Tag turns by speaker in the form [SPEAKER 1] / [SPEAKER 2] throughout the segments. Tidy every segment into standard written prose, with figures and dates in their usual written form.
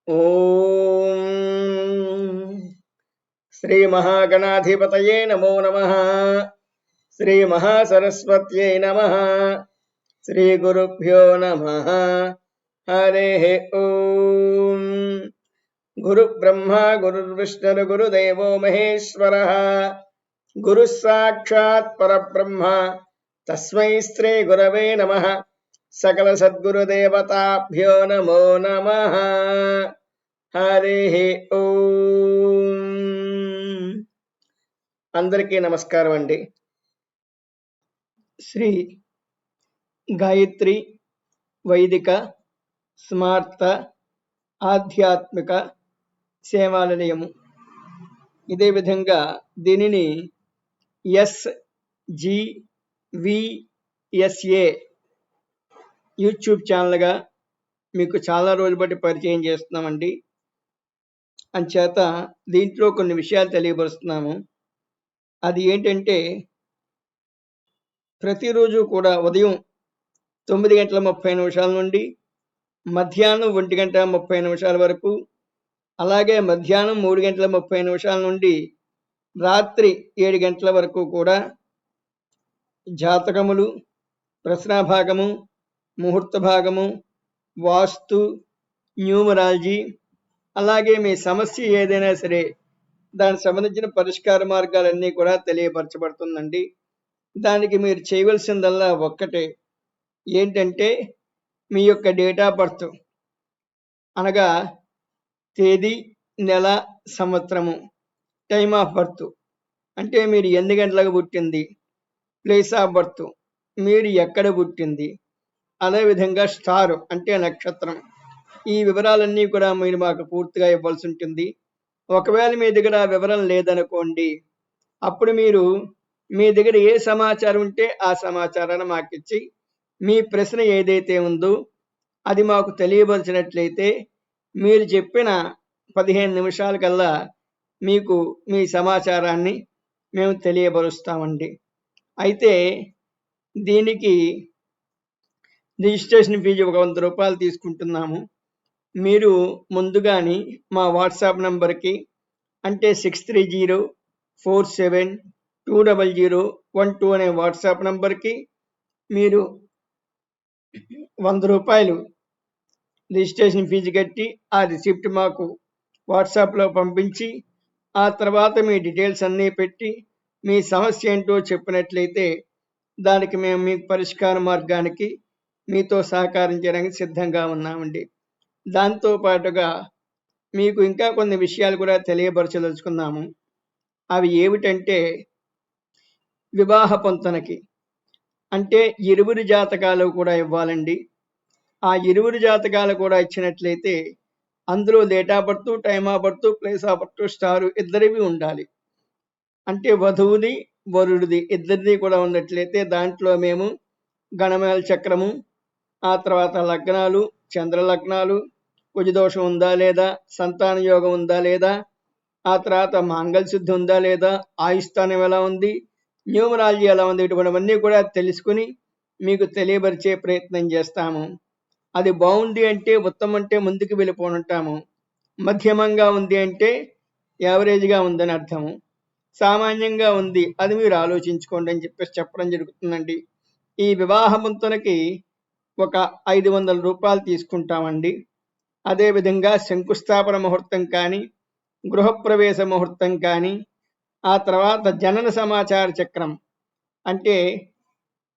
[SPEAKER 1] ఓం శ్రీ మహాగణాధిపతయే నమో నమః. శ్రీ మహాసరస్వత్యై నమః. శ్రీ గురుభ్యో నమః. హరి ఓం. గురు బ్రహ్మ గురుర్విష్ణుర్ గురుదేవో మహేశ్వరః. గురు సాక్షాత్ పరబ్రహ్మ తస్మై శ్రీ గురవే నమః. సకల సద్గురుదేవతాభ్యో నమో నమః. హరి ఓం. అందరికీ నమస్కారం అండి. శ్రీ గాయత్రి వైదిక స్మార్త ఆధ్యాత్మిక సేవాలయము, ఇదే విధంగా దీనిని SGVSA యూట్యూబ్ ఛానల్గా మీకు చాలా రోజులు బట్టి పరిచయం చేస్తున్నామండి. అంచేత దీంట్లో కొన్ని విషయాలు తెలియపరుస్తున్నాము. అది ఏంటంటే, ప్రతిరోజు కూడా ఉదయం 9:30 నుండి మధ్యాహ్నం 1:30 వరకు, అలాగే మధ్యాహ్నం 3:30 నుండి రాత్రి 7 గంటల వరకు కూడా జాతకములు, ప్రశ్నాభాగము, ముహూర్త భాగము, వాస్తు, న్యూమరాలజీ, అలాగే మీ సమస్య ఏదైనా సరే దానికి సంబంధించిన పరిష్కార మార్గాలన్నీ కూడా తెలియపరచబడుతుందండి. దానికి మీరు చేయవలసిందల్లా ఒక్కటే, ఏంటంటే మీ యొక్క డేట్ ఆఫ్ బర్త్, అనగా తేదీ, నెల, సంవత్సరము, టైమ్ ఆఫ్ బర్త్ అంటే మీరు ఎన్ని గంటలకు పుట్టింది, ప్లేస్ ఆఫ్ బర్త్ మీరు ఎక్కడ పుట్టింది, అదేవిధంగా స్టార్ అంటే నక్షత్రం, ఈ వివరాలన్నీ కూడా మీరు మాకు పూర్తిగా ఇవ్వాల్సి ఉంటుంది. ఒకవేళ మీ దగ్గర వివరం లేదనుకోండి, అప్పుడు మీరు మీ దగ్గర ఏ సమాచారం ఉంటే ఆ సమాచారాన్ని మాకు ఇచ్చి మీ ప్రశ్న ఏదైతే ఉందో అది మాకు తెలియపరిచినట్లయితే మీరు చెప్పిన 15 నిమిషాల కల్లా మీకు మీ సమాచారాన్ని మేము తెలియపరుస్తామండి. అయితే దీనికి రిజిస్ట్రేషన్ ఫీజు 100 రూపాయలు తీసుకుంటున్నాము. మీరు ముందుగాని మా వాట్సాప్ నంబర్కి, అంటే 6304720012 అనే వాట్సాప్ నంబర్కి మీరు 100 రూపాయలు రిజిస్ట్రేషన్ ఫీజు కట్టి ఆ రిసిప్ట్ మాకు వాట్సాప్లో పంపించి, ఆ తర్వాత మీ డీటెయిల్స్ అన్నీ పెట్టి మీ సమస్య ఏంటో చెప్పినట్లయితే దానికి మేము మీకు పరిష్కార మార్గానికి మీతో సహకారం చేయడానికి సిద్ధంగా ఉన్నామండి. దాంతో పాటుగా మీకు ఇంకా కొన్ని విషయాలు కూడా తెలియపరచదలుచుకున్నాము. అవి ఏమిటంటే, వివాహ పొంతనకి అంటే ఇరువురి జాతకాలు కూడా ఇవ్వాలండి. ఆ ఇరువురి జాతకాలు కూడా ఇచ్చినట్లయితే అందులో date of birth, time of birth, place of birth, star ఇద్దరివి ఉండాలి. అంటే వధువుది, వరుడిది ఇద్దరిది కూడా ఉన్నట్లయితే దాంట్లో మేము గణమేల చక్రము, ఆ తర్వాత లగ్నాలు, చంద్ర లగ్నాలు, కుజదోషం ఉందా లేదా, సంతాన యోగం ఉందా లేదా, ఆ తర్వాత మాంగళ్యశుద్ధి ఉందా లేదా, ఆయుస్థానం ఎలా ఉంది, న్యూమరాలజీ ఎలా ఉంది, ఇటువంటివన్నీ కూడా తెలుసుకుని మీకు తెలియపరిచే ప్రయత్నం చేస్తాము. అది బాగుంది అంటే ఉత్తమం అంటే ముందుకు వెళ్ళిపోనుంటాము, మధ్యమంగా ఉంది అంటే యావరేజ్గా ఉందని అర్థము, సామాన్యంగా ఉంది అది మీరు ఆలోచించుకోండి అని చెప్పేసి చెప్పడం జరుగుతుందండి. ఈ వివాహ ముంతనకి ఒక 500 రూపాయలు తీసుకుంటామండి. అదేవిధంగా శంకుస్థాపన ముహూర్తం కానీ, గృహప్రవేశ ముహూర్తం కానీ, ఆ తర్వాత జనన సమాచార చక్రం అంటే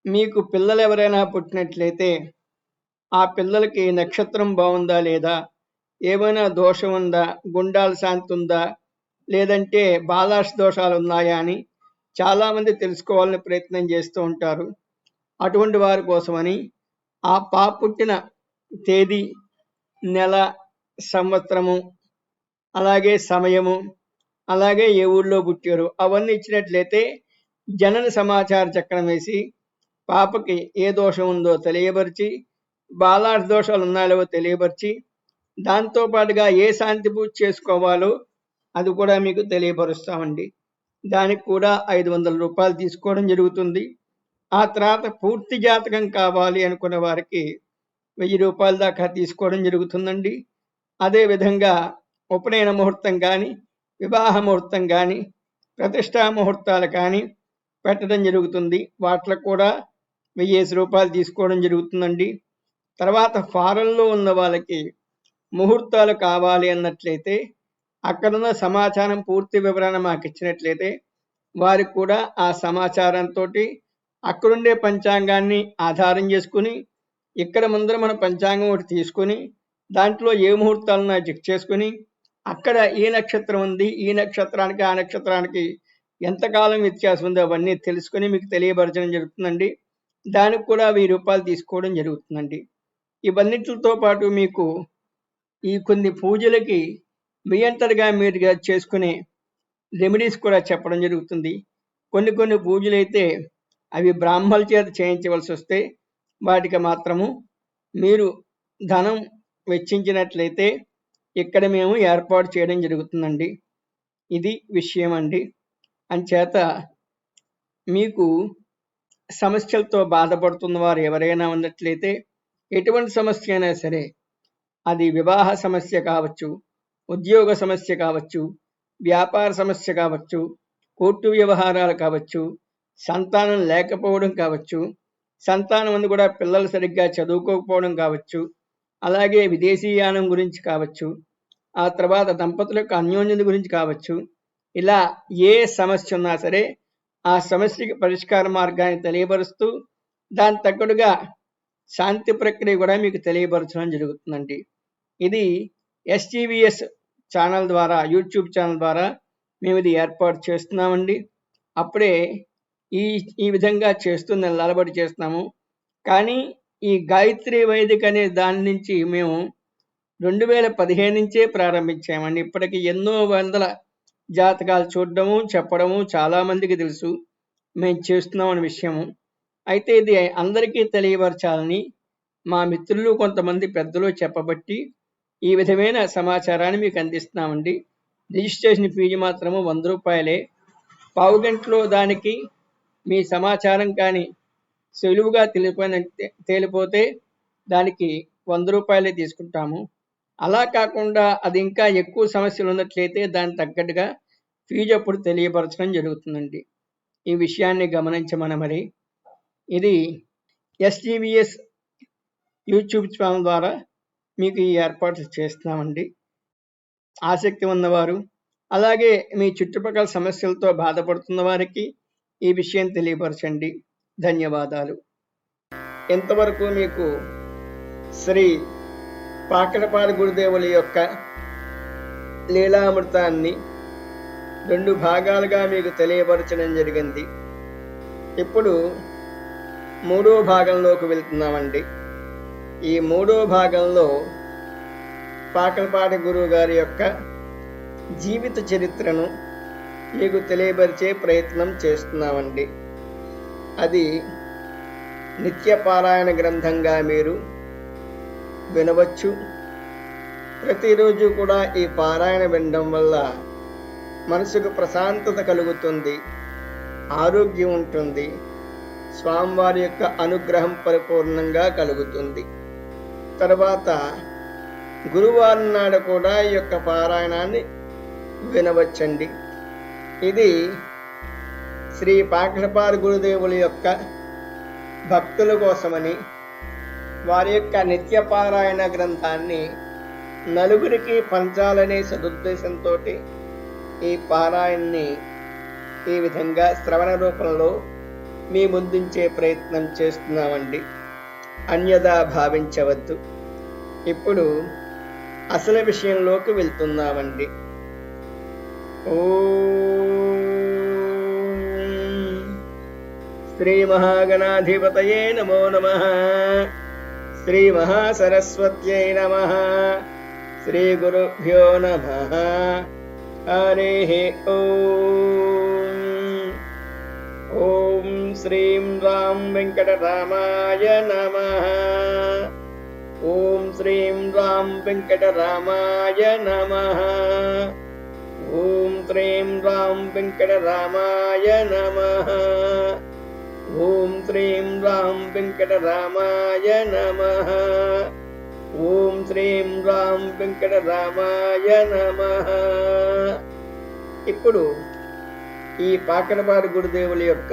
[SPEAKER 1] మీకు పిల్లలు ఎవరైనా పుట్టినట్లయితే ఆ పిల్లలకి నక్షత్రం బాగుందా లేదా, ఏమైనా దోషం ఉందా, గుండాల శాంతి ఉందా, లేదంటే బాలాష్ దోషాలు ఉన్నాయా అని చాలామంది తెలుసుకోవాలని ప్రయత్నం చేస్తూ ఉంటారు. అటువంటి వారి కోసమని ఆ పాప పుట్టిన తేదీ, నెల, సంవత్సరము, అలాగే సమయము, అలాగే ఏ ఊళ్ళో పుట్టారు అవన్నీ ఇచ్చినట్లయితే జనన సమాచార చక్రం వేసి పాపకి ఏ దోషం ఉందో తెలియపరిచి, బాలాష్ దోషాలు ఉన్నాయో తెలియపరిచి, దాంతోపాటుగా ఏ శాంతి పూజ చేసుకోవాలో అది కూడా మీకు తెలియపరుస్తామండి. దానికి కూడా 500 రూపాయలు తీసుకోవడం జరుగుతుంది. ఆ తర్వాత పూర్తి జాతకం కావాలి అనుకున్న వారికి 1000 రూపాయల దాకా తీసుకోవడం జరుగుతుందండి. అదేవిధంగా ఉపనయన ముహూర్తం కానీ, వివాహ ముహూర్తం కానీ, ప్రతిష్టా ముహూర్తాలు కానీ పెట్టడం జరుగుతుంది. వాటిలో కూడా 1000 రూపాయలు తీసుకోవడం జరుగుతుందండి. తర్వాత ఫారెన్లో ఉన్న వాళ్ళకి ముహూర్తాలు కావాలి అన్నట్లయితే అక్కడున్న సమాచారం పూర్తి వివరణ మాకు ఇచ్చినట్లయితే వారికి కూడా ఆ సమాచారంతో అక్కడుండే పంచాంగాన్ని ఆధారం చేసుకుని ఇక్కడ ముందర మన పంచాంగం ఒకటి తీసుకుని దాంట్లో ఏ ముహూర్తాలను చెక్ చేసుకుని అక్కడ ఏ నక్షత్రం ఉంది, ఈ నక్షత్రానికి ఆ నక్షత్రానికి ఎంతకాలం వ్యత్యాసం ఉందో అవన్నీ తెలుసుకుని మీకు తెలియపరచడం జరుగుతుందండి. దానికి కూడా 1000 రూపాయలు తీసుకోవడం జరుగుతుందండి. ఇవన్నిటితో పాటు మీకు ఈ కొన్ని పూజలకి మీ అంతటగా మీరుగా చేసుకునే రెమెడీస్ కూడా చెప్పడం జరుగుతుంది. కొన్ని పూజలైతే అవి బ్రాహ్మణుల చేత చేయించవలసి వస్తే వాటికి మాత్రము మీరు ధనం వెచ్చించినట్లయితే ఇక్కడ మేము ఏర్పాటు చేయడం జరుగుతుందండి. ఇది విషయం అండి. అంచేత మీకు సమస్యలతో బాధపడుతున్న వారు ఎవరైనా ఉన్నట్లయితే ఎటువంటి సమస్య అయినా సరే, అది వివాహ సమస్య కావచ్చు, ఉద్యోగ సమస్య కావచ్చు, వ్యాపార సమస్య కావచ్చు, కోర్టు వ్యవహారాలు కావచ్చు, సంతానం లేకపోవడం కావచ్చు, సంతానం అందు కూడా పిల్లలు సరిగ్గా చదువుకోకపోవడం కావచ్చు, అలాగే విదేశీయానం గురించి కావచ్చు, ఆ తర్వాత దంపతుల యొక్క అన్యోన్యత గురించి కావచ్చు, ఇలా ఏ సమస్య ఉన్నా సరే ఆ సమస్యకి పరిష్కార మార్గాన్ని తెలియపరుస్తూ దాని తగ్గట్టుగా శాంతి ప్రక్రియ కూడా మీకు తెలియపరచడం జరుగుతుందండి. ఇది SGVS ఛానల్ ద్వారా, యూట్యూబ్ ఛానల్ ద్వారా మేము ఇది ఏర్పాటు చేస్తున్నామండి. అప్పుడే ఈ విధంగా చేస్తూ నిలబడి చేస్తున్నాము. కానీ ఈ గాయత్రి వైదిక్ అనే దాని నుంచి మేము 2015 నుంచే ప్రారంభించామండి. ఇప్పటికి ఎన్నో వందల జాతకాలు చూడడము, చెప్పడము చాలా మందికి తెలుసు మేము చేస్తున్నాం అనే విషయము. అయితే ఇది అందరికీ తెలియపరచాలని మా మిత్రులు కొంతమంది పెద్దలు చెప్పబట్టి ఈ విధమైన సమాచారాన్ని మీకు అందిస్తున్నామండి. రిజిస్ట్రేషన్ ఫీజు మాత్రము 100 రూపాయలే. పావు గంటలో దానికి మీ సమాచారం కానీ సులువుగా తేలిపోతే దానికి 100 రూపాయలే తీసుకుంటాము. అలా కాకుండా అది ఇంకా ఎక్కువ సమస్యలు ఉన్నట్లయితే దానికి తగ్గట్టుగా ఫీజు అప్పుడు తెలియపరచడం జరుగుతుందండి. ఈ విషయాన్ని గమనించమని మరి ఇది SGVS యూట్యూబ్ ఛానల్ ద్వారా మీకు ఈ ఏర్పాటు చేస్తున్నామండి. ఆసక్తి ఉన్నవారు, అలాగే మీ చుట్టుపక్కల సమస్యలతో బాధపడుతున్న వారికి ఈ విషయం తెలియపరచండి. ధన్యవాదాలు. ఇంతవరకు మీకు శ్రీ పాకడపాడి గురుదేవుల యొక్క లీలామృతాన్ని 2 భాగాలుగా మీకు తెలియపరచడం జరిగింది. ఇప్పుడు 3వ భాగంలోకి వెళ్తున్నామండి. ఈ 3వ భాగంలో పాకడపాడి గురువు గారి యొక్క జీవిత చరిత్రను మీకు తెలియపరిచే ప్రయత్నం చేస్తున్నామండి. అది నిత్యపారాయణ గ్రంథంగా మీరు వినవచ్చు. ప్రతిరోజు కూడా ఈ పారాయణ వినడం వల్ల మనసుకు ప్రశాంతత కలుగుతుంది, ఆరోగ్యం ఉంటుంది, స్వామివారి యొక్క అనుగ్రహం పరిపూర్ణంగా కలుగుతుంది. తర్వాత గురువారం నాడు కూడా ఈ యొక్క పారాయణాన్ని వినవచ్చండి. ఇది శ్రీ పాకడపాడి గురుదేవుల యొక్క భక్తుల కోసమని వారి యొక్క నిత్యపారాయణ గ్రంథాన్ని నలుగురికి పంచాలనే సదుద్దేశంతో ఈ పారాయణని ఈ విధంగా శ్రవణ రూపంలో మీ ముందుంచే ప్రయత్నం చేస్తున్నామండి. అన్యదా భావించవద్దు. ఇప్పుడు అసలు విషయంలోకి వెళ్తున్నామండి. శ్రీ మహాగణాధిపతయే నమో నమః. శ్రీ మహాసరస్వత్యై నమః. శ్రీ గురుభ్యో నమః. హరిః ఓం. ఓం శ్రీం రాం వెంకటరామాయ నమః. ఓం శ్రీం రాం వెంకటరామాయ నమః. ఓం శ్రీం రాం వెంకటరామాయ నమః. ఓం శ్రీం రాం వెంకటరామాయ నమః. ఓం శ్రీం రాం వెంకటరామాయ నమః. ఇప్పుడు ఈ పాకడపాటి గురుదేవుల యొక్క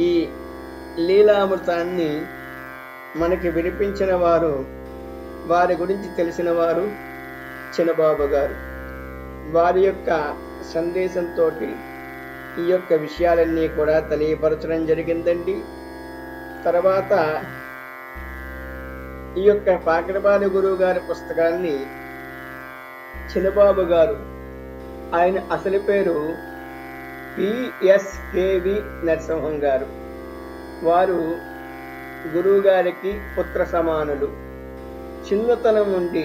[SPEAKER 1] ఈ లీలామృతాన్ని మనకి వినిపించిన వారు, వారి గురించి తెలిసిన వారు చిన్నబాబు గారు. వారి యొక్క సందేశంతో ఈ యొక్క విషయాలన్నీ కూడా తెలియపరచడం జరిగిందండి. తర్వాత ఈ యొక్క పాకడపాటి గురువు గారి పుస్తకాన్ని చిన్నబాబు గారు, ఆయన అసలు పేరు పిఎస్కేవి నరసింహం గారు. వారు గురువు గారికి పుత్ర సమానులు. చిన్నతనం నుండి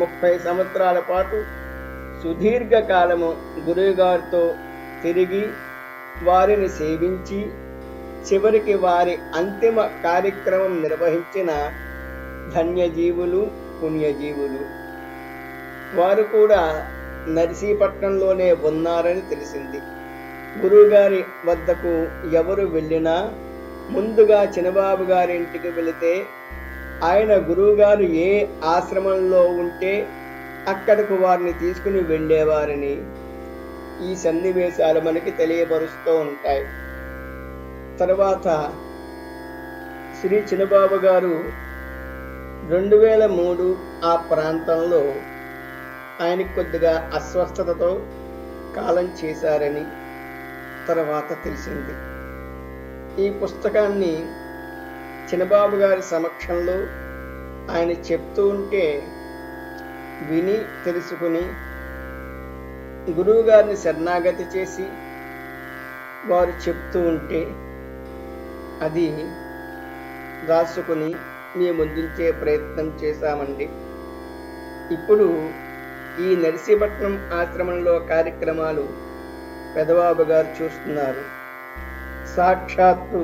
[SPEAKER 1] 30 సంవత్సరాల పాటు సుదీర్ఘకాలము గురువు గారితో తిరిగి వారిని సేవించి చివరికి వారి అంతిమ కార్యక్రమం నిర్వహించిన ధన్యజీవులు, పుణ్యజీవులు. వారు కూడా నర్సీపట్నంలోనే ఉన్నారని తెలిసింది. గురువుగారి వద్దకు ఎవరు వెళ్ళినా ముందుగా చిన్నబాబు గారి ఇంటికి వెళితే ఆయన గురువుగారు ఏ ఆశ్రమంలో ఉంటే అక్కడకు వారిని తీసుకుని వెళ్ళేవారని ఈ సన్నివేశాలు మనకి తెలియపరుస్తూ ఉంటాయి. తర్వాత శ్రీ చిన్నబాబు గారు 2003 ఆ ప్రాంతంలో ఆయనకి కొద్దిగా అస్వస్థతతో కాలం చేశారని తర్వాత తెలిసింది. ఈ పుస్తకాన్ని చిన్నబాబు గారి సమక్షంలో ఆయన చెప్తూ ఉంటే విని తెలుసుకుని గురువు గారిని శరణాగతి చేసి వారు చెప్తూ ఉంటే అది రాసుకుని మీ ముందుంచే ప్రయత్నం చేశామండి. ఇప్పుడు ఈ నర్సీపట్నం ఆశ్రమంలో కార్యక్రమాలు పెదబాబు గారు చూస్తున్నారు. సాక్షాత్తు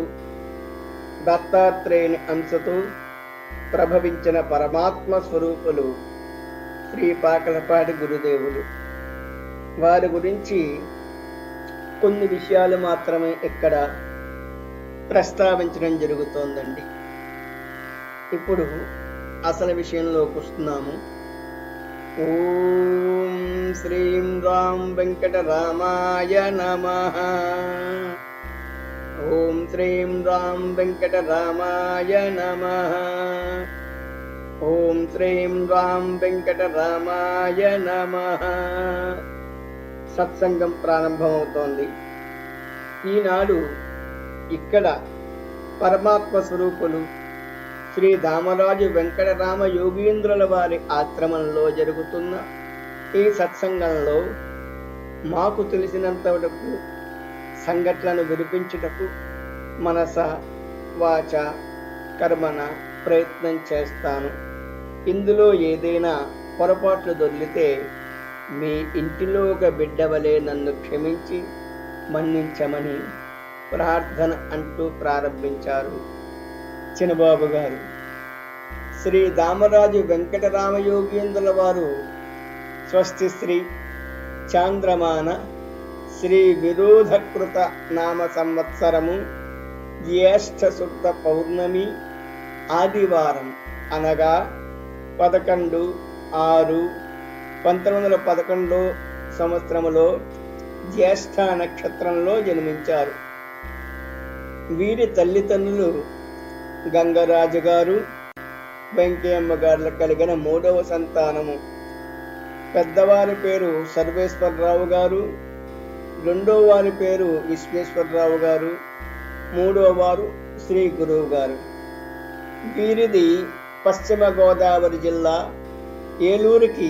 [SPEAKER 1] దత్తాత్రేయుని అంశతో ప్రభవించిన పరమాత్మ స్వరూపులు శ్రీ పాకడపాటి గురుదేవులు. వారి గురించి కొన్ని విషయాలు మాత్రమే ఇక్కడ ప్రస్తావించడం జరుగుతోందండి. ఇప్పుడు అసలు విషయంలోకి వస్తున్నాము. ఓం శ్రీం రాం వెంకటరామాయ నమః. ఓం శ్రీం రాం వెంకటరామాయ నమః. ఓం శ్రీం రాం వెంకటరామాయ నమః. సత్సంగం ప్రారంభమవుతోంది. ఈనాడు ఇక్కడ పరమాత్మ స్వరూపులు శ్రీ దామరాజు వెంకటరామ యోగీంద్రుల వారి ఆశ్రమంలో జరుగుతున్న ఈ సత్సంగంలో మాకు తెలిసినంత వరకు సంఘటనలను వినిపించుటకు మనస వాచ కర్మన ప్రయత్నం చేస్తాను. ఇందులో ఏదైనా పొరపాట్లు దొర్లితే మీ ఇంటిలో ఒక బిడ్డ వలె నన్ను క్షమించి మన్నించమని ప్రార్థన అంటూ ప్రారంభించారు చిన్నబాబు గారు. శ్రీ దామరాజు వెంకటరామయోగీంద్రుల వారు స్వస్తి శ్రీ చాంద్రమాన శ్రీ విరోధకృత నామ సంవత్సరము జ్యేష్ఠ శుద్ధ పౌర్ణమి ఆదివారం అనగా 11/6/1911 సంవత్సరములో జ్యేష్ఠ నక్షత్రంలో జన్మించారు. వీరి తల్లిదండ్రులు గంగరాజు గారు, వెంకయ్యమ్మ గారులు కలిగిన 3వ సంతానము. పెద్దవారి పేరు సర్వేశ్వరరావు గారు, రెండవ వారి పేరు విశ్వేశ్వరరావు గారు, మూడవ వారు శ్రీ గురువు గారు. వీరిది పశ్చిమ గోదావరి జిల్లా ఏలూరుకి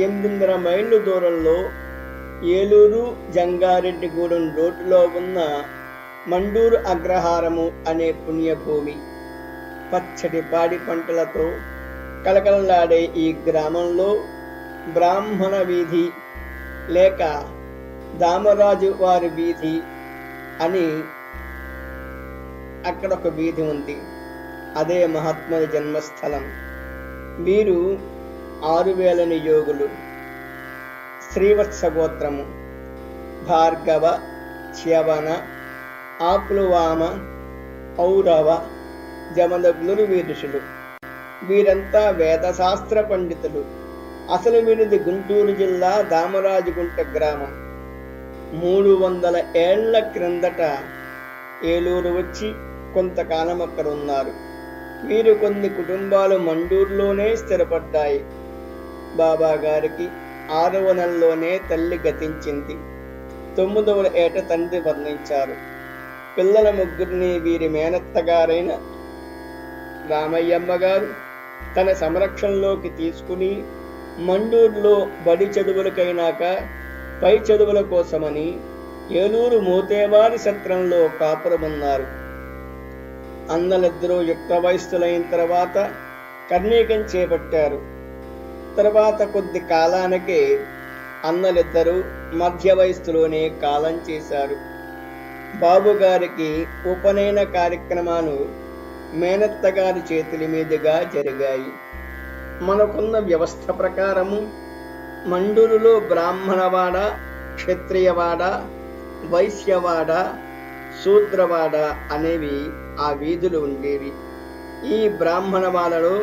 [SPEAKER 1] 8.5 మైళ్ళు దూరంలో ఏలూరు జంగారెడ్డిగూడెం రోడ్డులో ఉన్న మండూరు అగ్రహారము అనే పుణ్యభూమి. పచ్చటి పాడి పంటలతో కలకలలాడే ఈ గ్రామంలో బ్రాహ్మణ వీధి లేక దామరాజు వారి వీధి అని అక్కడ ఒక వీధి ఉంది. అదే మహాత్ముని జన్మస్థలం. వీరు 6000 నియోగులు. శ్రీవత్స గోత్రము. భార్గవ, చ్యవన, ఆకులువామ, ఔరవ, జమదగ్నులు వీరుషులు. వీరంతా వేదశాస్త్ర పండితులు. అసలు వీరిది గుంటూరు జిల్లా దామరాజుగుంట గ్రామం. 300 ఏళ్ల క్రిందట ఏలూరు వచ్చి కొంతకాలం అక్కడ ఉన్నారు. వీరు కొన్ని కుటుంబాలు మండూరులోనే స్థిరపడ్డాయి. బాబా గారికి 6వ నెలలోనే తల్లి గతించింది. 9వ ఏట తండ్రి వర్ణించారు. పిల్లల ముగ్గురిని వీరి మేనత్తగారైన రామయ్యమ్మ గారు తన సంరక్షణలోకి తీసుకుని మండూరులో బడి చదువులకైనాక పై చదువుల కోసమని ఏలూరు మోతేవారి సత్రంలో కాపురమున్నారు. అన్నలిద్దరూ యుక్త వయస్సులైన తర్వాత కర్ణీకం చేపట్టారు. తర్వాత కొద్ది కాలానికే అన్నలిద్దరూ మధ్య వయస్సులోనే కాలం చేశారు. బాబుగారికి ఉపనయన కార్యక్రమాలు మేనత్తగారి చేతుల మీదుగా జరిగాయి. మనకున్న వ్యవస్థ ప్రకారము మండూరులో బ్రాహ్మణవాడ, క్షత్రియవాడ, వైశ్యవాడ, శూద్రవాడ అనేవి ఆ వీధులు ఉండేవి. ఈ బ్రాహ్మణవాడలో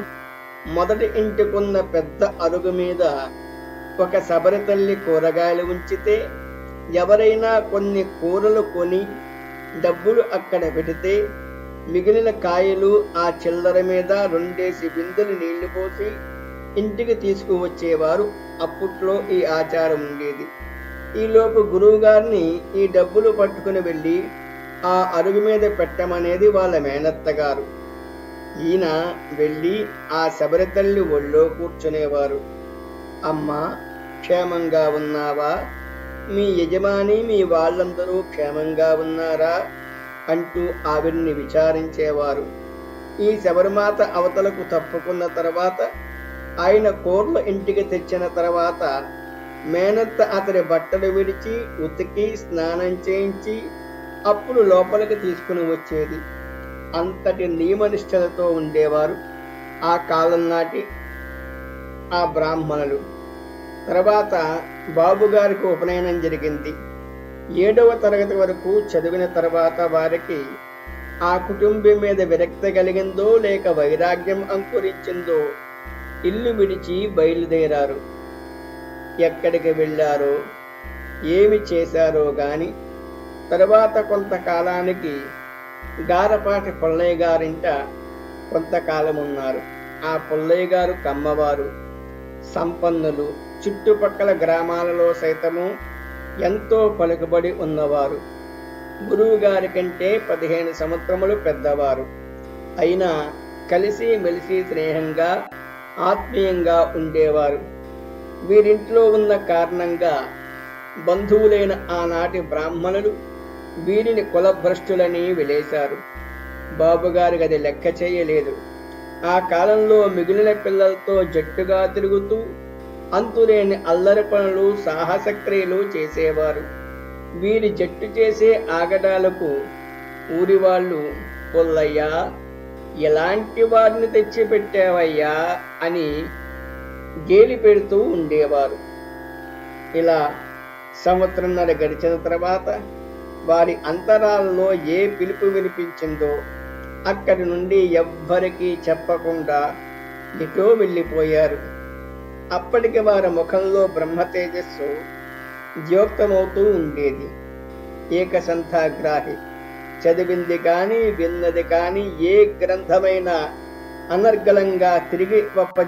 [SPEAKER 1] మొదటి ఇంటికున్న పెద్ద అరుగు మీద ఒక శబరి తల్లి కూరగాయలు ఉంచితే ఎవరైనా కొన్ని కూరలు కొని డబ్బులు అక్కడ పెడితే మిగిలిన కాయలు ఆ చిల్లర మీద 2 బిందెలు నీళ్లు పోసి ఇంటికి తీసుకువచ్చేవారు. అప్పట్లో ఈ ఆచారం ఉండేది. ఈలోపు గురువు గారిని ఈ డబ్బులు పట్టుకుని వెళ్ళి ఆ అరుగు మీద పెట్టమనేది వాళ్ళ మేనత్తగారు. ఈయన వెళ్ళి ఆ శబరి తల్లి ఒళ్ళో కూర్చునేవారు. అమ్మా, క్షేమంగా ఉన్నావా? మీ యజమాని, మీ వాళ్ళందరూ క్షేమంగా ఉన్నారా అంటూ ఆవిడ్ని విచారించేవారు. ఈ శబరిమాత అవతలకు తప్పుకున్న తర్వాత ఆయన కూరలు ఇంటికి తెచ్చిన తర్వాత మేనత్త అతడి బట్టలు విడిచి ఉతికి స్నానం చేయించి అప్పుడు లోపలికి తీసుకుని వచ్చేది. అంతటి నియమనిష్టలతో ఉండేవారు ఆ కాలం నాటి ఆ బ్రాహ్మణులు. తర్వాత బాబుగారికి ఉపనయనం జరిగింది. 7వ తరగతి వరకు చదివిన తర్వాత వారికి ఆ కుటుంబం మీద విరక్తి కలిగిందో లేక వైరాగ్యం అంకురించిందో ఇల్లు విడిచి బయలుదేరారు. ఎక్కడికి వెళ్ళారో ఏమి చేశారో గాని తర్వాత కొంతకాలానికి గారపాటి పుల్లయ్య గారింట కొంతకాలం ఉన్నారు. ఆ పుల్లయ్య గారు కమ్మవారు, సంపన్నులు, చుట్టుపక్కల గ్రామాలలో సైతము ఎంతో పలుకుబడి ఉన్నవారు. గురువు గారి కంటే 15 సంవత్సరములు పెద్దవారు. అయినా కలిసి మెలిసి స్నేహంగా ఆత్మీయంగా ఉండేవారు. వీరింట్లో ఉన్న కారణంగా బంధువులైన ఆనాటి బ్రాహ్మణులు వీరిని కులభ్రష్టులని వెలేశారు. బాబుగారికి అది లెక్క చేయలేదు. ఆ కాలంలో మిగిలిన పిల్లలతో జట్టుగా తిరుగుతూ అంతులేని అల్లరి పనులు, సాహసక్రియలు చేసేవారు. వీరి జట్టు చేసే ఆగడాలకు ఊరి వాళ్ళు, పుల్లయ్యా, ఎలాంటి వారిని తెచ్చిపెట్టావయ్యా అని గేలి పెడుతూ ఉండేవారు. ఇలా సంవత్సరంన్నర గడిచిన తర్వాత వారి అంతరాలలో ఏ పిలుపు వినిపించిందో అక్కడి నుండి ఎవ్వరికీ చెప్పకుండా ఎటో వెళ్ళిపోయారు. అప్పటికి వారి ముఖంలో బ్రహ్మ తేజస్సు ద్యోక్తమవుతూ ఉండేది. ఏకసంథాగ్రాహి, చదివింది కాని విన్నది కాని ఏ గ్రంథమైనా అనర్గళంగా తిరిగి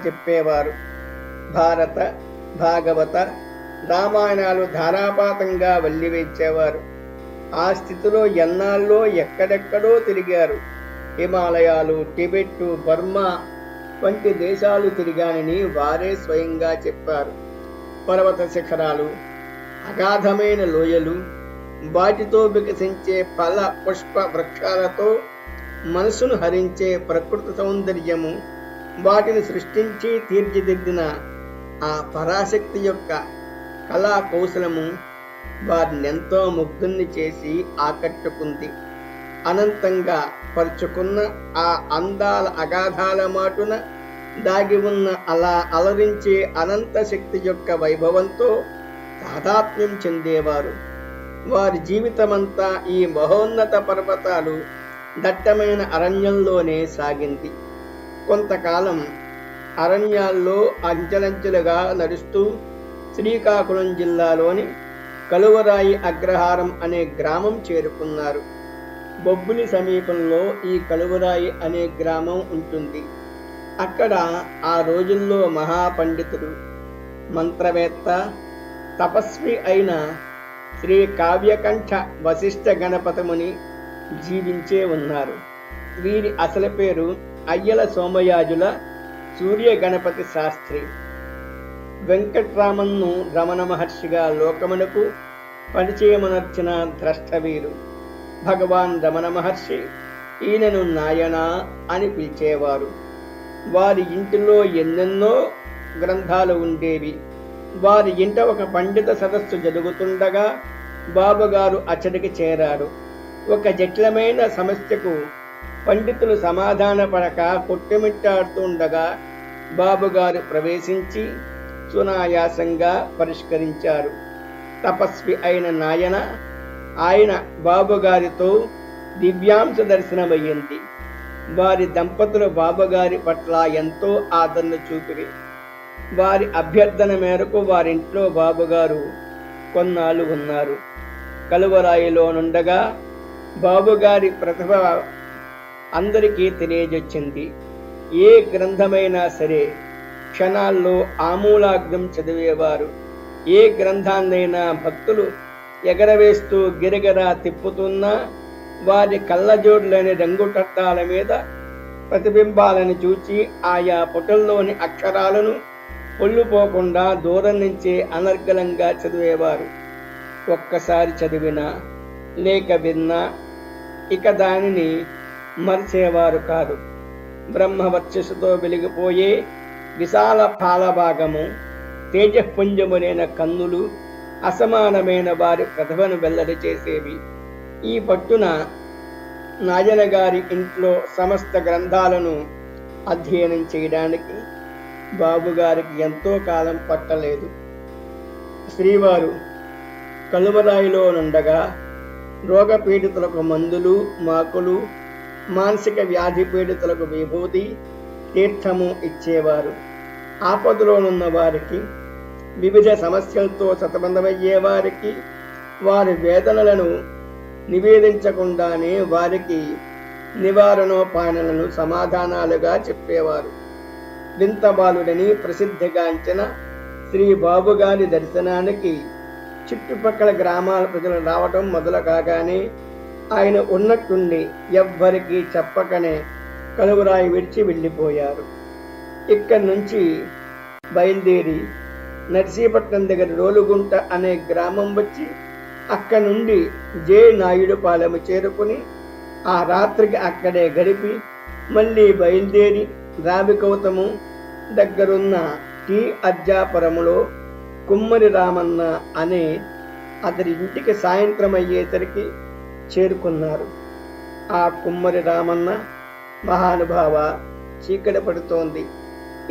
[SPEAKER 1] చెప్పేవారు. భారత, భాగవత, రామాయణాలు ధారాపాతంగా వల్లివేచేవారు. ఆ స్థితిలో ఎన్నాళ్ళో ఎక్కడెక్కడో తిరిగారు. హిమాలయాలు, టిబెట్టు, బర్మా వంటి దేశాలు తిరిగానని వారే స్వయంగా చెప్పారు. పర్వత శిఖరాలు, అగాధమైన లోయలు, వాటితో వికసించే ఫల పుష్ప వృక్షాలతో మనసును హరించే ప్రకృతి సౌందర్యము, వాటిని సృష్టించి తీర్చిదిద్దిన ఆ పరాశక్తి యొక్క కళా కౌశలము వారినెంతో ముగ్ధుల్ని చేసి ఆకట్టుకుంది. అనంతంగా పరుచుకున్న ఆ అందాల అగాధాల మాటున దాగి ఉన్న అలా అలరించే అనంత శక్తి యొక్క వైభవంతో తాదాత్మ్యం చెందేవారు. వారి జీవితమంతా ఈ మహోన్నత పర్వతాలు, దట్టమైన అరణ్యంలోనే సాగింది. కొంతకాలం అరణ్యాల్లో అంచెలంచెలుగా నడుస్తూ శ్రీకాకుళం జిల్లాలోని కలువరాయి అగ్రహారం అనే గ్రామం చేరుకున్నారు. బొబ్బిలి సమీపంలో ఈ కలువరాయి అనే గ్రామం ఉంటుంది. అక్కడ ఆ రోజుల్లో మహాపండితుడు, మంత్రవేత్త, తపస్వి అయిన శ్రీ కావ్యకంఠ వశిష్ఠ గణపతముని జీవించే ఉన్నారు. వీరి అసలు పేరు అయ్యల సోమయాజుల సూర్య గణపతి శాస్త్రి. వెంకట్రామన్ను రమణ మహర్షిగా లోకమునకు పరిచయమునర్చిన ద్రష్టవీరు. భగవాన్ రమణ మహర్షి ఈయనను నాయన అని పిలిచేవారు. వారి ఇంటిలో ఎన్నెన్నో గ్రంథాలు ఉండేవి. వారి ఇంట ఒక పండిత సదస్సు జరుగుతుండగా బాబుగారు అచ్చడికి చేరారు. ఒక జటిలమైన సమస్యకు పండితులు సమాధాన పడక కొట్టుమిట్టాడుతుండగా బాబుగారు ప్రవేశించి సునాయాసంగా పరిష్కరించారు. తపస్వి అయిన నాయన ఆయన బాబుగారితో దివ్యాంశ దర్శనమయ్యింది. వారి దంపతులు బాబుగారి పట్ల ఎంతో ఆదరణ చూపిరి. వారి అభ్యర్థన మేరకు వారింట్లో బాబుగారు కొన్నాళ్ళు ఉన్నారు. కలువరాయిలో నుండగా బాబుగారి ప్రతిభ అందరికీ తెలియజొచ్చింది. ఏ గ్రంథమైనా సరే క్షణాల్లో ఆమూలాగ్రం చదివేవారు. ఏ గ్రంథాన్నైనా భక్తులు ఎగరవేస్తూ గిరగిరా తిప్పుతున్నా వారి కళ్ళజోడులోని రంగుటట్టాల మీద ప్రతిబింబాలను చూచి ఆయా పుటల్లోని అక్షరాలను పొల్లుపోకుండా దూరం నుంచే అనర్గళంగా చదివేవారు. ఒక్కసారి చదివినా లేక విన్నా ఇక దానిని మరిచేవారు కాదు. బ్రహ్మవర్చస్సుతో వెలిగిపోయే విశాల పాలభాగము, తేజపుంజములైన కన్నులు అసమానమైన వారి ప్రతిభను వెల్లడి చేసేవి. ఈ పట్టున నాయన గారి ఇంట్లో సమస్త గ్రంథాలను అధ్యయనం చేయడానికి బాబుగారికి ఎంతో కాలం పట్టలేదు. శ్రీవారు కలువరాయిలో నుండగా రోగపీడితులకు మందులు, మాకులు, మానసిక వ్యాధి పీడితులకు విభూతి, తీర్థము ఇచ్చేవారు. ఆపదలోనున్న వారికి, వివిధ సమస్యలతో సతమతమయ్యే వారికి వారి వేదనలను నివేదించకుండానే వారికి నివారణోపాయనలను సమాధానాలుగా చెప్పేవారు. వింతబాలుడని ప్రసిద్ధిగాంచిన శ్రీ బాబుగారి దర్శనానికి చుట్టుపక్కల గ్రామాల ప్రజలు రావటం మొదలు కాగానే ఆయన ఉన్నట్టుండి ఎవ్వరికీ చెప్పకనే కలువరాయి విడిచి వెళ్ళిపోయారు. ఇక్కడి నుంచి బయలుదేరి నర్సీపట్నం దగ్గర రోలుగుంట అనే గ్రామం వచ్చి అక్కడి నుండి జే నాయుడుపాలెము చేరుకుని ఆ రాత్రికి అక్కడే గడిపి మళ్ళీ బయలుదేరి రావికౌతము దగ్గరున్న టీ అజ్జాపురములో కుమ్మరి రామన్న అనే అతడి ఇంటికి సాయంత్రం అయ్యేసరికి చేరుకున్నారు. ఆ కుమ్మరి రామన్న మహానుభావ, చీకటి పడుతోంది,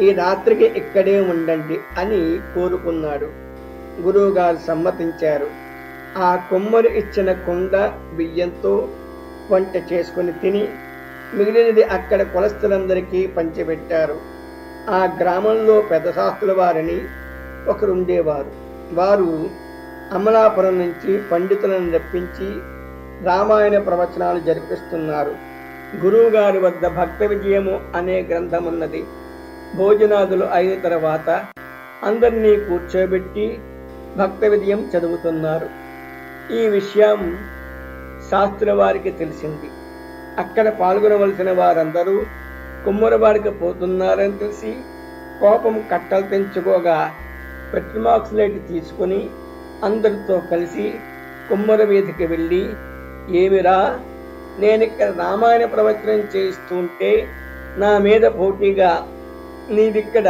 [SPEAKER 1] ఈ రాత్రికి ఇక్కడే ఉండండి అని కోరుకున్నాడు. గురువుగారు సమ్మతించారు. ఆ కుమ్మరి ఇచ్చిన కుండ బియ్యంతో వంట చేసుకుని తిని మిగిలినది అక్కడ కులస్తులందరికీ పంచిపెట్టారు. ఆ గ్రామంలో పెద్ద శాస్త్రుల వారిని ఒకరుండేవారు. వారు అమలాపురం నుంచి పండితులను రప్పించి రామాయణ ప్రవచనాలు జరిపిస్తున్నారు. గురువుగారి వద్ద భక్త విజయము అనే గ్రంథం ఉన్నది. భోజనాదులు అయిన తర్వాత అందరినీ కూర్చోబెట్టి భక్త విజయం చదువుతున్నారు. ఈ విషయం శాస్త్రుల వారికి తెలిసింది. అక్కడ పాల్గొనవలసిన వారందరూ కుమ్మరివాడికి పోతున్నారని తెలిసి కోపం కట్టలు తెంచుకోగా పెట్రోమాక్సిలేట్ తీసుకుని అందరితో కలిసి కుమ్మరి వీధికి వెళ్ళి, ఏమిరా, నేనిక్కడ రామాయణ ప్రవచనం చేయిస్తుంటే నా మీద పోటీగా నీవిక్కడ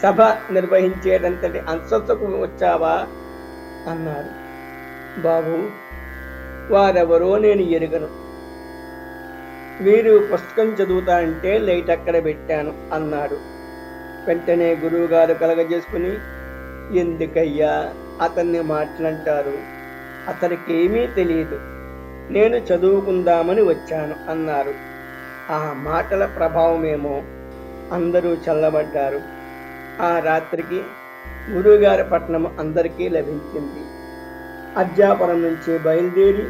[SPEAKER 1] సభ నిర్వహించేటంతటి అంతస్తుకు వచ్చావా అన్నారు. బాబు, వారెవరో నేను ఎరుగను. వీరు పుస్తకం చదువుతా అంటే లైట్ అక్కడ పెట్టాను అన్నాడు. వెంటనే గురువుగారు కలగజేసుకుని, ఎందుకయ్యా అతన్ని మాటలంటారు? అతనికి ఏమీ తెలియదు, నేను చదువుకుందామని వచ్చాను అన్నారు. ఆ మాటల ప్రభావమేమో అందరూ చల్లబడ్డారు. ఆ రాత్రికి గురువుగారి పట్నం అందరికీ లభించింది. అజ్జాపురం నుంచి బయలుదేరి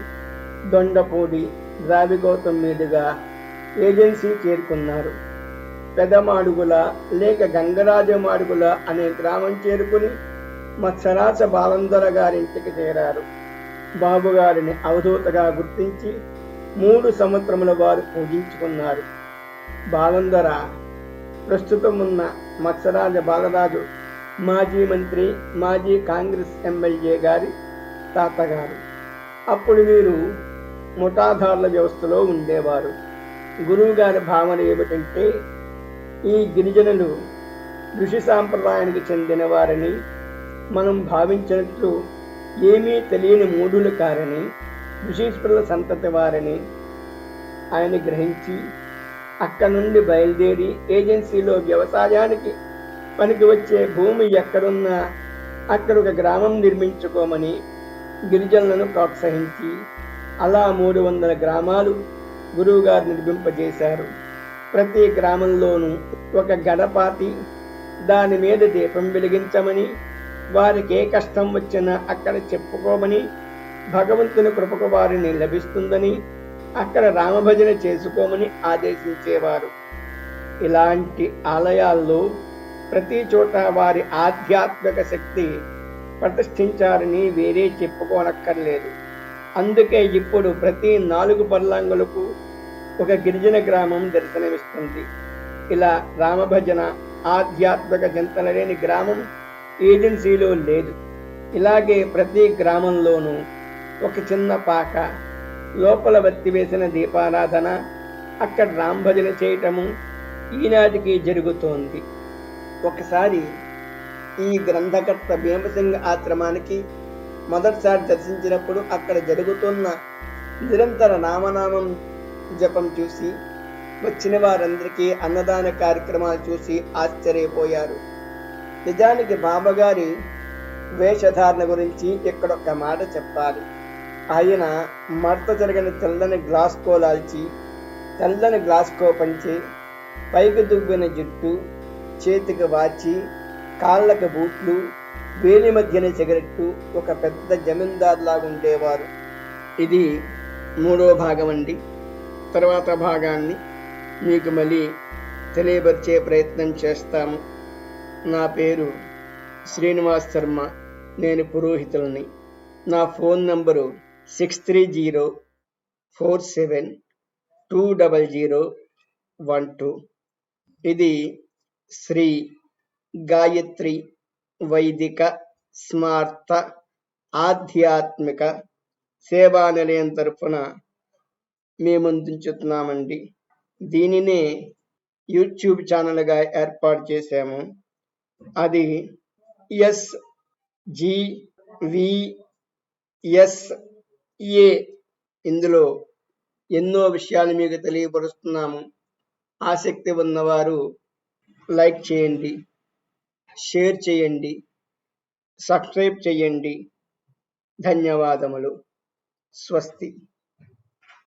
[SPEAKER 1] దొండపూడి ద్రావిగౌతం మీదుగా ఏజెన్సీ చేరుకున్నారు. పెదమాడుగుల లేక గంగరాజమాడుగుల అనే గ్రామం చేరుకుని మత్సరాచ బాలందర గారింటికి చేరారు. బాబుగారిని అవధూతగా గుర్తించి 3 సంవత్సరముల వారు పూజించుకున్నారు. బాలందర ప్రస్తుతం ఉన్న మత్సరాజ బాలరాజు మాజీ మంత్రి, మాజీ కాంగ్రెస్ ఎమ్మెల్యే గారి తాతగారు. అప్పుడు వీరు ముఠాదారుల వ్యవస్థలో ఉండేవారు. గురువు గారి భావన ఏమిటంటే, ఈ గిరిజనులు ఋషి సాంప్రదాయానికి చెందిన వారని, మనం భావించినట్లు ఏమీ తెలియని మూఢులు కారని, ఋషీశ్వరుల సంతతి వారని ఆయన గ్రహించి అక్కడి నుండి బయలుదేరి ఏజెన్సీలో వ్యవసాయానికి పనికి వచ్చే భూమి ఎక్కడున్నా అక్కడ ఒక గ్రామం నిర్మించుకోమని గిరిజనులను ప్రోత్సహించి అలా 300 గ్రామాలు గురువుగారు నిర్మింపజేశారు. ప్రతి గ్రామంలోనూ ఒక గడపాతి, దాని మీద దీపం వెలిగించమని, వారికి ఏ కష్టం వచ్చినా అక్కడ చెప్పుకోమని, భగవంతుని కృపకు వారిని లభిస్తుందని, అక్కడ రామభజన చేసుకోమని ఆదేశించేవారు. ఇలాంటి ఆలయాల్లో ప్రతి చోట వారి ఆధ్యాత్మిక శక్తి ప్రతిష్ఠించారని వేరే చెప్పుకోనక్కర్లేదు. అందుకే ఇప్పుడు ప్రతి 4 పర్లాంగులకు ఒక గిరిజన గ్రామం దర్శనమిస్తుంది. ఇలా రామభజన, ఆధ్యాత్మిక చింతన లేని గ్రామం ఏజెన్సీలో లేదు. ఇలాగే ప్రతి గ్రామంలోనూ ఒక చిన్న పాక, లోపల వత్తి వేసిన దీపారాధన, అక్కడ రామభజన చేయటము ఈనాటికి జరుగుతోంది. ఒకసారి ఈ గ్రంథకర్త భీమసింగ్ ఆశ్రమానికి మొదటిసారి దర్శించినప్పుడు అక్కడ జరుగుతున్న నిరంతర నామనామం జపం చూసి, వచ్చిన వారందరికీ అన్నదాన కార్యక్రమాలు చూసి ఆశ్చర్యపోయారు. నిజానికి బాబాగారి వేషధారణ గురించి ఇక్కడ ఒక మాట చెప్పాలి. ఆయన మడత జరగని తెల్లని గ్లాస్కో లాల్చి, తెల్లని గ్లాస్కో పంచి, పైకి దువ్విన జుట్టు, చేతికి వాచి, కాళ్ళకి బూట్లు, వేలి మధ్యన సిగరెట్టు, ఒక పెద్ద జమీందార్ లాగా ఉండేవారు. ఇది 3వ భాగం అండి. తర్వాత భాగాన్ని మీకు మళ్ళీ తెలియపరిచే ప్రయత్నం చేస్తాము. నా పేరు శ్రీనివాస్ శర్మ, నేను పురోహితుల్ని. నా ఫోన్ నంబరు 6304720012. ఇది శ్రీ గాయత్రి వైదిక స్మార్త ఆధ్యాత్మిక సేవా నిలయం తరఫున మేముందుంచుతున్నామండి. దీనినే యూట్యూబ్ ఛానల్గా ఏర్పాటు చేశాము. అది SGVSA. ఇందులో ఎన్నో విషయాలు మీకు తెలియపరుస్తున్నాము. ఆసక్తి ఉన్నవారు లైక్ చేయండి, షేర్ చేయండి, సబ్స్క్రైబ్ చేయండి. ధన్యవాదములు. స్వస్తి.